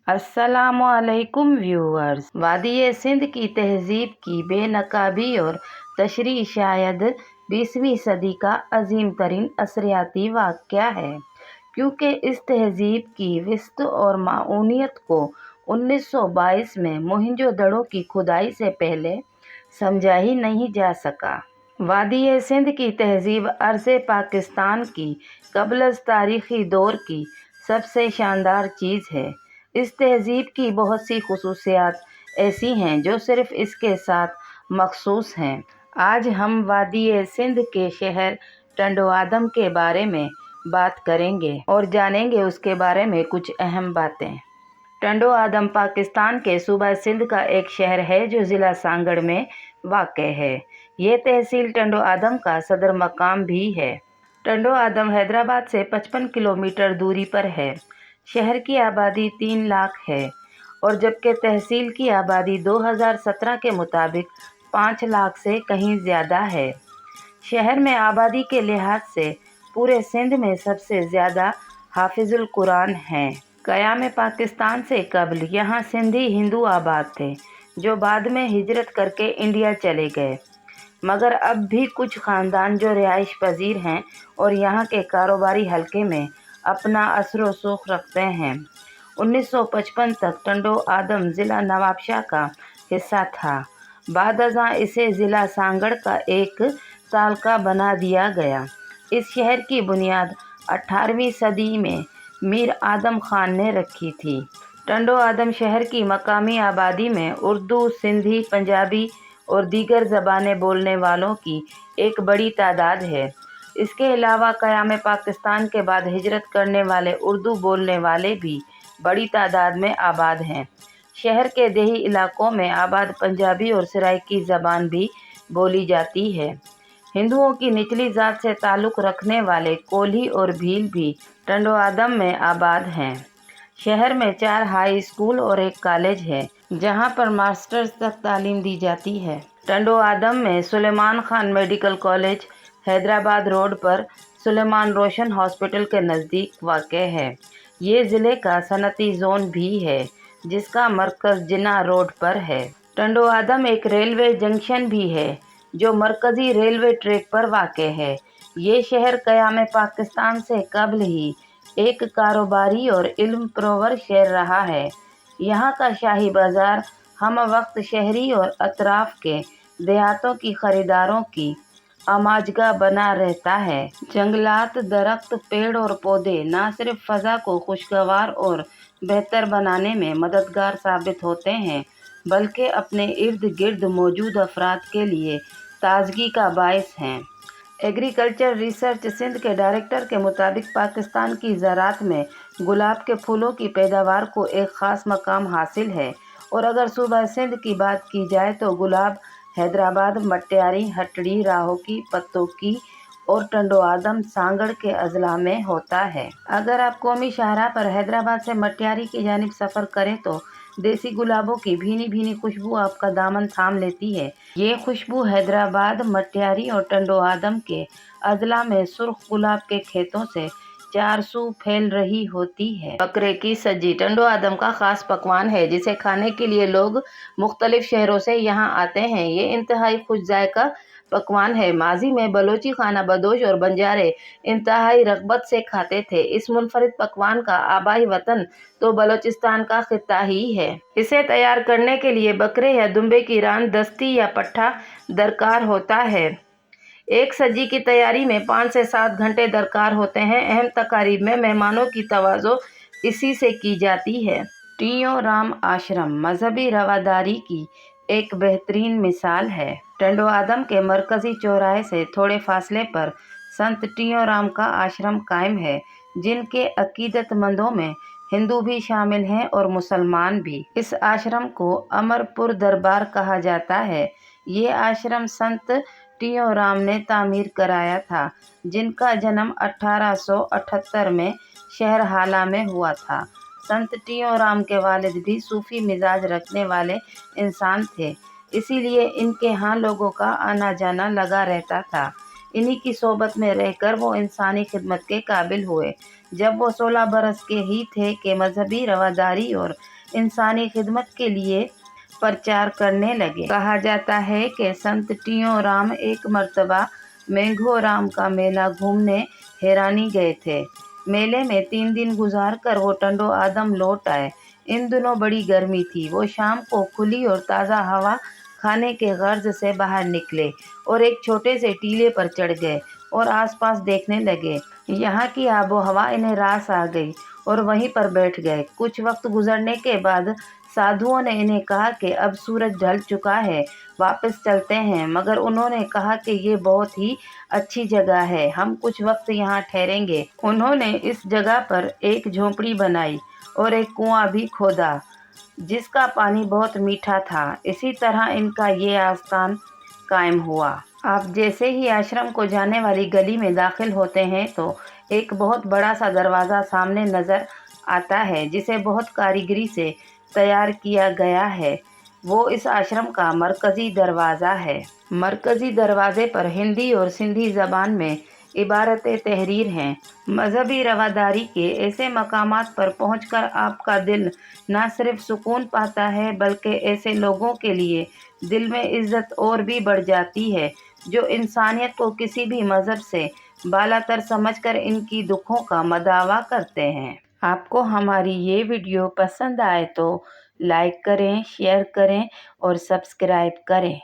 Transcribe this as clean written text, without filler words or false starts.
अस्सलामुअलैकुम व्यूअर्स। वादी सिंध की तहजीब की बेनकाबी और तशरीह शायद 20वीं सदी का अजीम तरीन असरियाती वाक़या है, क्योंकि इस तहजीब की विस्त और माऊनियत को 1922 में मोहनजोदड़ो की खुदाई से पहले समझा ही नहीं जा सका। वादी सिंध की तहजीब अर्ज़े पाकिस्तान की कबल तारीख़ी दौर की सबसे शानदार चीज़ है। इस तहजीब की बहुत सी खुसूसियात ऐसी हैं जो सिर्फ़ इसके साथ मखसूस हैं। आज हम वादी सिंध के शहर टंडो आदम के बारे में बात करेंगे और जानेंगे उसके बारे में कुछ अहम बातें। टंडो आदम पाकिस्तान के सूबा सिंध का एक शहर है जो ज़िला सांगड़ में वाक़ है। ये तहसील टंडो आदम का सदर मकाम भी है। टंडो आदम हैदराबाद से 55 किलोमीटर दूरी पर है। शहर की आबादी 3 लाख है और जबकि तहसील की आबादी 2017 के मुताबिक 5 लाख से कहीं ज़्यादा है। शहर में आबादी के लिहाज से पूरे सिंध में सबसे ज़्यादा हाफिजुल कुरान हैं। क़याम पाकिस्तान से कबल यहाँ सिंधी हिंदू आबाद थे, जो बाद में हिजरत करके इंडिया चले गए, मगर अब भी कुछ ख़ानदान जो रिहाइश पजीर हैं और यहाँ के कारोबारी हलके में अपना असर सुख रखते हैं। 1955 तक टंडो आदम ज़िला नवाबशाह का हिस्सा था। बाद अज़ां इसे ज़िला सांगड़ का एक तालका बना दिया गया। इस शहर की बुनियाद 18वीं सदी में मीर आदम खान ने रखी थी। टंडो आदम शहर की मकामी आबादी में उर्दू, सिंधी, पंजाबी और दीगर ज़बानें बोलने वालों की एक बड़ी तादाद है। इसके अलावा क़याम पाकिस्तान के बाद हिजरत करने वाले उर्दू बोलने वाले भी बड़ी तादाद में आबाद हैं। शहर के देही इलाकों में आबाद पंजाबी और सराइकी ज़बान भी बोली जाती है। हिंदुओं की निचली ज़ात से ताल्लुक़ रखने वाले कोल्ही और भील भी टंडो आदम में आबाद हैं। शहर में 4 हाई स्कूल और एक कॉलेज है, जहां पर मास्टर्स तक तालीम दी जाती है। टंडो आदम में Suleman Khan medical college Hyderabad road पर सुलेमान रोशन हॉस्पिटल के नज़दीक वाक़ है। ये ज़िले का सनती ज़ोन भी है, जिसका मरकज़ जिन्ना रोड पर है। टंडो आदम एक रेलवे जंक्शन भी है, जो मरकज़ी रेलवे ट्रैक पर वाक़ है। ये शहर क़याम पाकिस्तान से कबल ही एक कारोबारी और इल्म परवर शहर रहा है। यहाँ का शाही बाज़ार हम वक्त शहरी और अतराफ़ के देहातों की ख़रीदारों की आमाजगा बना रहता है। जंगलात, दरख्त, पेड़ और पौधे न सिर्फ फ़ज़ा को खुशगवार और बेहतर बनाने में मददगार साबित होते हैं, बल्कि अपने इर्द गिर्द मौजूद अफराद के लिए ताजगी का बाइस हैं। एग्रीकल्चर रिसर्च सिंध के डायरेक्टर के मुताबिक पाकिस्तान की ज़राअत में गुलाब के फूलों की पैदावार को एक ख़ास मकाम हासिल है, और अगर सूबा सिंध की बात की जाए तो गुलाब हैदराबाद, मट्यारी, हटड़ी, राहोकी, पत्तोकी और टंडो आदम सांगड़ के अजला में होता है। अगर आप कौमी शाहराह पर हैदराबाद से मट्यारी की जानिब सफ़र करें तो देसी गुलाबों की भीनी भीनी खुशबू आपका दामन थाम लेती है। ये खुशबू हैदराबाद, मट्यारी और टंडो आदम के अजला में सुर्ख गुलाब के खेतों से चारसू फैल रही होती है। बकरे की सब्जी टंडो आदम का ख़ास पकवान है, जिसे खाने के लिए लोग मुख्तलिफ शहरों से यहाँ आते हैं। ये इंतहाई खुश जायका पकवान है। माजी में बलोची खाना बदोश और बंजारे इंतहाई रग़बत से खाते थे। इस मुनफरिद पकवान का आबाई वतन तो बलोचिस्तान का खित्ता ही है। इसे तैयार करने के लिए बकरे या दुम्बे की रान, दस्ती या पट्ठा दरकार होता है। एक सब्जी की तैयारी में 5 से 7 घंटे दरकार होते हैं। अहम तकारीब में मेहमानों की तवाज़ो इसी से की जाती है। टियों राम आश्रम मजहबी रवादारी की एक बेहतरीन मिसाल है। टंडो आदम के मरकज़ी चौराहे से थोड़े फासले पर संत टियों राम का आश्रम कायम है, जिनके अकीदतमंदों में हिंदू भी शामिल हैं और मुसलमान भी। इस आश्रम को अमरपुर दरबार कहा जाता है। ये आश्रम संत टियों राम ने तामीर कराया था, जिनका जन्म 1878 में शहर हाला में हुआ था। संत टियों राम के वालिद भी सूफ़ी मिजाज रखने वाले इंसान थे, इसीलिए इनके यहाँ लोगों का आना जाना लगा रहता था। इन्हीं की सोबत में रहकर वो इंसानी खिदमत के काबिल हुए। जब वो 16 बरस के ही थे कि मजहबी रवादारी और इंसानी खिदमत के लिए प्रचार करने लगे। कहा जाता है कि संत टियों राम एक मर्तबा मेघो राम का मेला घूमने हैरानी गए थे। मेले में 3 दिन गुजार कर वो टंडो आदम लौट आए। इन दिनों बड़ी गर्मी थी। वो शाम को खुली और ताज़ा हवा खाने के गर्ज से बाहर निकले और एक छोटे से टीले पर चढ़ गए और आसपास देखने लगे। यहाँ की आबो हवा इन्हें रास आ गई और वहीं पर बैठ गए। कुछ वक्त गुजरने के बाद साधुओं ने इन्हें कहा कि अब सूरज ढल चुका है, वापस चलते हैं। मगर उन्होंने कहा कि ये बहुत ही अच्छी जगह है, हम कुछ वक्त यहाँ ठहरेंगे। उन्होंने इस जगह पर एक झोंपड़ी बनाई और एक कुआं भी खोदा जिसका पानी बहुत मीठा था। इसी तरह इनका ये आस्थान कायम हुआ। आप जैसे ही आश्रम को जाने वाली गली में दाखिल होते हैं तो एक बहुत बड़ा सा दरवाज़ा सामने नज़र आता है जिसे बहुत कारीगरी से तैयार किया गया है। वो इस आश्रम का मरकज़ी दरवाज़ा है। मरकज़ी दरवाज़े पर हिंदी और सिंधी ज़बान में इबारत तहरीर हैं। मजहबी रवादारी के ऐसे मकामात पर पहुंचकर आपका दिल न सिर्फ सुकून पाता है बल्कि ऐसे लोगों के लिए दिल में इज्जत और भी बढ़ जाती है जो इंसानियत को किसी भी मज़हब से बालातर समझकर इनकी दुखों का मदावा करते हैं। आपको हमारी ये वीडियो पसंद आए तो लाइक करें, शेयर करें और सब्सक्राइब करें।